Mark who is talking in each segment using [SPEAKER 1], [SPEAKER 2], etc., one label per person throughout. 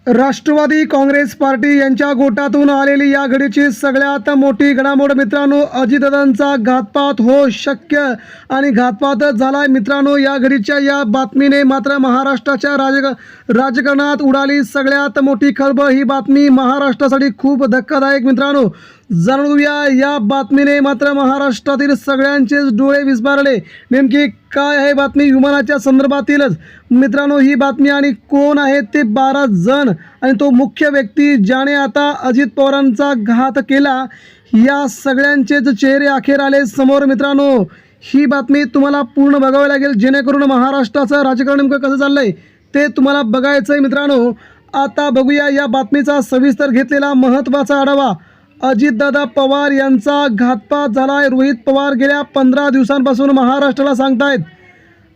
[SPEAKER 1] Rashtrawadi Congress party यांच्या गोटातून आलेली या घडीची सगळ्यात मोठी घडामोड मित्रांनो, अजितदादांचा घातपात हो शक्य आणि घातपातच झालाय मित्रांनो। या घडीच्या या बातमीने मात्र महाराष्ट्राच्या राजकारणात उडाली सगळ्यात मोठी खळबळ। ही बातमी महाराष्ट्रासाठी खूप धक्कादायक मित्रांनो। जाणून घेऊया या बातमीने मात्र महाराष्ट्रातील सगळ्यांचेच डोळे विस्फारले। नेमकी काय आहे बातमी विमानाच्या संदर्भातीलच मित्रांनो ही बातमी। आणि कोण आहेत ते 12 जण आणि तो मुख्य व्यक्ती ज्याने आता अजित पवारांचा घात केला, या सगळ्यांचेच चेहरे अखेर आले समोर मित्रांनो। ही बातमी तुम्हाला पूर्ण बघावी लागेल जेणेकरून महाराष्ट्राचं राजकारण नेमकं कसं चाललंय ते तुम्हाला बघायचं आहे मित्रांनो। आता बघूया या बातमीचा सविस्तर घेतलेला महत्त्वाचा आढावा। अजितदादा पवार यांचा घातपात झालाय। रोहित पवार गेल्या 15 दिवसांपासून महाराष्ट्राला सांगतायत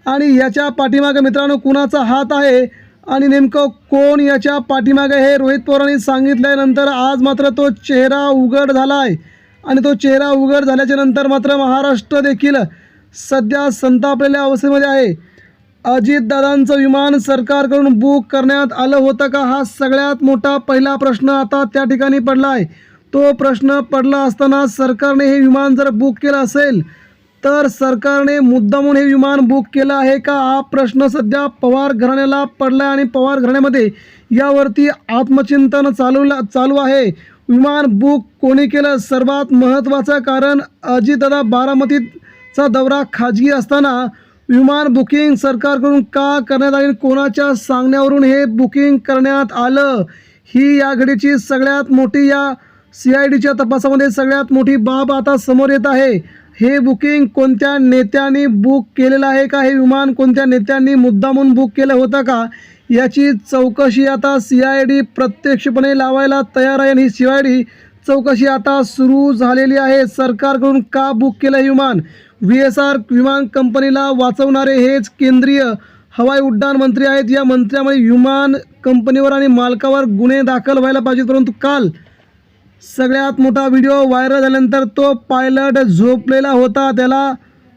[SPEAKER 1] आणि याच्या पाठीमागे मित्रांनो कुणाचा हात आहे आणि नेमकं कोण याच्या पाठीमागे हे रोहित पवारांनी सांगितल्यानंतर आज मात्र तो चेहरा उघड झालाय। आणि तो चेहरा उघड झाल्याच्या नंतर मात्र महाराष्ट्र देखील सध्या संतापलेल्या अवस्थेमध्ये आहे। अजितदादांचं विमान सरकारकडून बुक करण्यात आलं होतं का, हा सगळ्यात मोठा पहिला प्रश्न आता त्या ठिकाणी पडला आहे। तो प्रश्न पडला असताना सरकारने हे विमान जर बुक केलं असेल तर सरकारने मुद्दामून हे विमान बुक केलं आहे का, हा प्रश्न सध्या पवार घराण्याला पडला आहे। आणि पवार घराण्यामध्ये यावरती आत्मचिंतन चालू आहे। विमान बुक कोणी केलं, सर्वात महत्त्वाचं कारण अजितदादा बारामतीचा दौरा खाजगी असताना विमान बुकिंग सरकारकडून का करण्यात आली, कोणाच्या सांगण्यावरून हे बुकिंग करण्यात आलं, ही या घडीची सगळ्यात मोठी या CIDच्या तपासामध्ये सगळ्यात मोठी बाब आता समोर येत आहे। हे बुकिंग कोणत्या नेत्यांनी बुक केलेलं आहे का, हे विमान कोणत्या नेत्यांनी मुद्दामून बुक केलं होतं का, याची चौकशी आता CID प्रत्यक्षपणे लावायला तयार आहे। आणि ही CID चौकशी आता सुरू झालेली आहे। सरकारकडून का बुक केलं हे विमान, VSR विमान कंपनीला वाचवणारे हेच केंद्रीय हवाई उड्डाण मंत्री आहेत। या मंत्र्यामुळे विमान कंपनीवर आणि मालकावर गुन्हे दाखल व्हायला पाहिजेत, परंतु काल सगळ्यात मोठा व्हिडिओ व्हायरल झाल्यानंतर तो पायलट झोपलेला होता, त्याला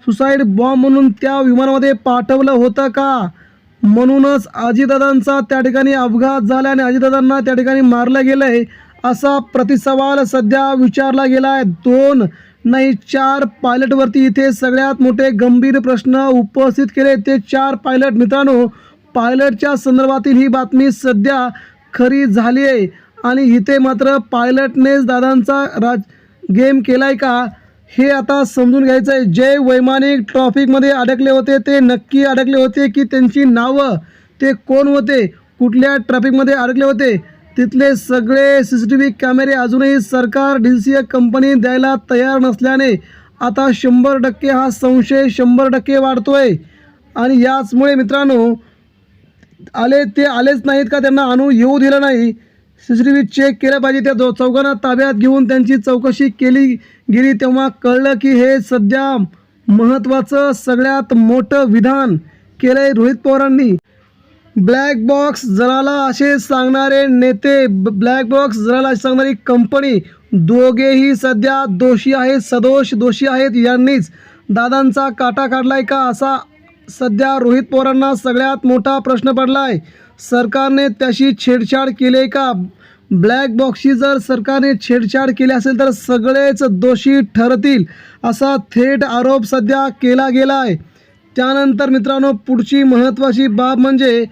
[SPEAKER 1] सुसाईड बॉम्ब म्हणून त्या विमानामध्ये पाठवलं होतं का, म्हणूनच अजितदादांचा त्या ठिकाणी अपघात झाला आणि अजितदादांना त्या ठिकाणी मारलं गेलं आहे असा प्रतिसवाल सध्या विचारला गेला आहे। 2 नाही 4 पायलटवरती इथे सगळ्यात मोठे गंभीर प्रश्न उपस्थित केले। ते 4 पायलट मित्रांनो, पायलटच्या संदर्भातील ही बातमी सध्या खरी झाली आहे। आणि इथे मात्र पायलटनेच दादांचा गेम केलाय का हे आता समजून घ्यायचं आहे। जे वैमानिक ट्रॉफिकमध्ये अडकले होते ते नक्की अडकले होते की त्यांची नावं, ते कोण होते, कुठल्या ट्रॅफिकमध्ये अडकले होते, तिथले सगळे CCTV कॅमेरे अजूनही सरकार DCA कंपनी द्यायला तयार नसल्याने आता 100% हा संशय 100% वाढतोय। आणि याचमुळे मित्रांनो ते आलेच नाहीत का, त्यांना येऊ दिलं नाही, CCTV चेक केलं पाहिजे, त्या चौघांना ताब्यात घेऊन त्यांची चौकशी केली गेली, तेव्हा कळलं की हे सध्या महत्त्वाचं सगळ्यात मोठं विधान केलं आहे रोहित पवारांनी। ब्लॅक बॉक्स जळाला असे सांगणारे नेते, ब्लॅक बॉक्स जळाला अशी सांगणारी कंपनी, दोघेही सध्या दोषी आहेत, सदोष दोषी आहेत। यांनीच दादांचा काटा काढलाय का, असा सध्या रोहित पवारांना सगळ्यात मोठा प्रश्न पडला आहे। सरकारने त्याशी छेडछाड केली का, ब्लॅक बॉक्सची जर सरकारने छेडछाड केली असेल तर सगळेच दोषी ठरतील असा थेट आरोप सध्या केला गेला आहे। त्यानंतर मित्रांनो पुढची महत्त्वाची बाब म्हणजे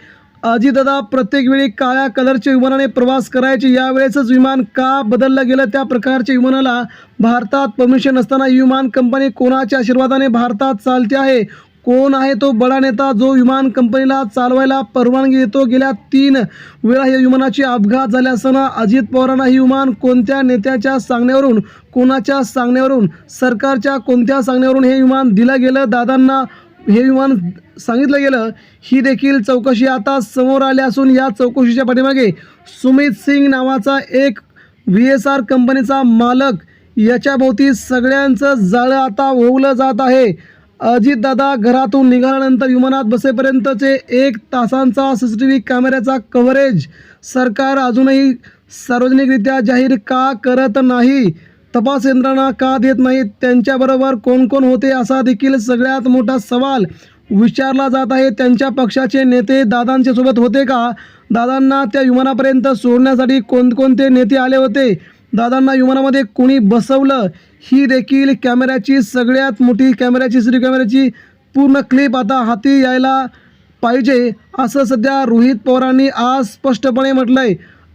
[SPEAKER 1] अजितदादा प्रत्येक वेळी काळ्या कलरच्या विमानाने प्रवास करायचे, यावेळेसच विमान का बदललं गेलं, त्या प्रकारच्या विमानाला भारतात परमिशन नसताना विमान कंपनी कोणाच्या आशीर्वादाने भारतात चालते आहे, कोण आहे तो बडा नेता जो विमान कंपनीला चालवायला परवानगी देतो। गेल्या 3 वेळा या विमानाचे अपघात झाले असताना अजित पवारांना ही विमान कोणत्या नेत्याच्या सांगण्यावरून, कोणाच्या सांगण्यावरून, सरकारच्या कोणत्या सांगण्यावरून हे विमान दिलं गेलं, दादांना हे विमान सांगितलं गेलं, ही देखील चौकशी आता समोर आली असून या चौकशीच्या पाठीमागे सुमित सिंग नावाचा एक VSR कंपनीचा मालक, याच्याभोवती सगळ्यांचं जाळं आता ओवलं जात आहे। अजितदादा घरातून निघाल्यानंतर विमानात बसेपर्यंतचे 1 तासांचा CCTV कॅमेऱ्याचा कव्हरेज सरकार अजूनही सार्वजनिकरित्या जाहीर का करत नाही, तपास यंत्रणा का देत नाहीत, त्यांच्याबरोबर कोण कोण होते असा देखील सगळ्यात मोठा सवाल विचारला जात आहे। त्यांच्या पक्षाचे नेते दादांच्या सोबत होते का, दादांना त्या विमानापर्यंत सोडण्यासाठी कोणकोणते नेते आले होते, दादांना विमानामध्ये कोणी बसवलं, ही देखील कॅमेऱ्याची सगळ्यात मोठी CCTV कॅमेऱ्याची पूर्ण क्लिप आता हाती यायला पाहिजे, असं सध्या रोहित पवारांनी आज स्पष्टपणे म्हटलं आहे.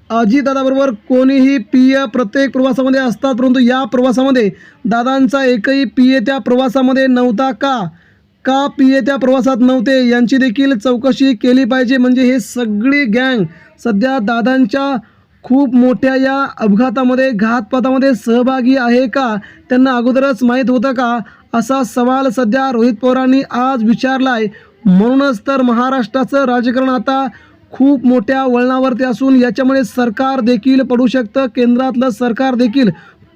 [SPEAKER 1] अजितदादाबरोबर कोणीही PA प्रत्येक प्रवासामध्ये असतात, परंतु या प्रवासामध्ये दादांचा एकही PA त्या प्रवासामध्ये नव्हता का PA त्या प्रवासात नव्हते यांची देखील चौकशी केली पाहिजे. म्हणजे हे सगळी गँग सध्या दादांच्या खूप मोठ्या या अपघातामध्ये घातपातामध्ये सहभागी आहे का, त्यांना अगोदरच माहीत होतं का, असा सवाल सध्या रोहित पवारांनी आज विचारला आहे. म्हणूनच तर महाराष्ट्राचं राजकारण आता खूप मोठ्या वळणावरती असून याच्यामुळे सरकार देखील पडू शकतं, केंद्रातलं सरकार देखील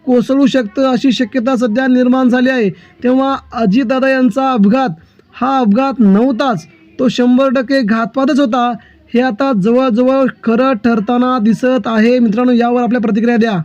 [SPEAKER 1] कोसळू शकतं, अशी शक्यता सध्या निर्माण झाली आहे. तेव्हा अजितदादा यांचा हा अपघात नव्हताच, तो 100% घातपातच होता, हे आता जवळजवळ खरं ठरताना दिसत आहे. मित्रांनो, यावर आपल्या प्रतिक्रिया द्या.